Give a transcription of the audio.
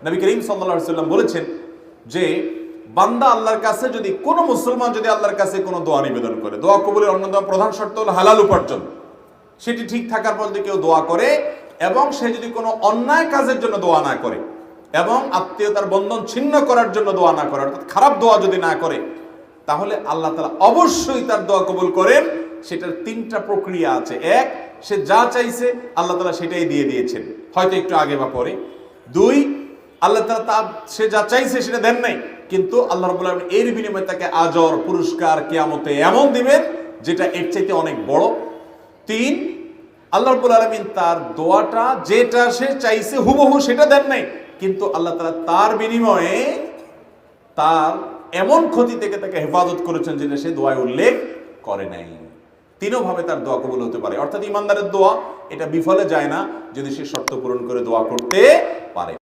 নবী করিম সাল্লাল্লাহু আলাইহি ওয়াসাল্লাম বলেছেন যে বান্দা আল্লাহর কাছে যদি কোনো মুসলমান যদি আল্লাহর কাছে কোনো দোয়া নিবেদন করে, দোয়া কবুলের অন্যতম প্রধান শর্ত হলো হালাল উপার্জন, সেটি ঠিক থাকার পর যদি কেউ দোয়া করে এবং সে যদি কোনো অন্যায় কাজের জন্য দোয়া না করে এবং আত্মীয়তার বন্ধন ছিন্ন করার জন্য দোয়া না করে, অর্থাৎ খারাপ দোয়া যদি না করে, তাহলে আল্লাহ তাআলা অবশ্যই তার দোয়া কবুল করেন। সেটার তিনটা প্রক্রিয়া আছে। এক, সে যা চাইছে আল্লাহ তাআলা সেটাই দিয়ে দিয়েছেন, হয়তো একটু আগে বা পরে। দুই, আল্লাহ তাআলা সে যা চাইছে সেটা দেন নাই, কিন্তু আল্লাহ রাব্বুল আলামিন এর বিনিময়ে তাকে আজর পুরস্কার কিয়ামতে এমন দিবেন যেটা এর চাইতে অনেক বড়। তিন, আল্লাহ রাব্বুল আলামিন তার দোয়াটা যেটা সে চাইছে হুবহু সেটা দেন নাই, কিন্তু আল্লাহ তাআলা তার বিনিময়ে তার এমন ক্ষতি থেকে তাকে হেফাজত করেছেন যেটা সে দোয়ায় উল্লেখ করে নাই। তিনভাবে তার দোয়া কবুল হতে পারে। অর্থাৎ ইমানদারের দোয়া এটা বিফলে যায় না যদি সে শর্ত পূরণ করে দোয়া করতে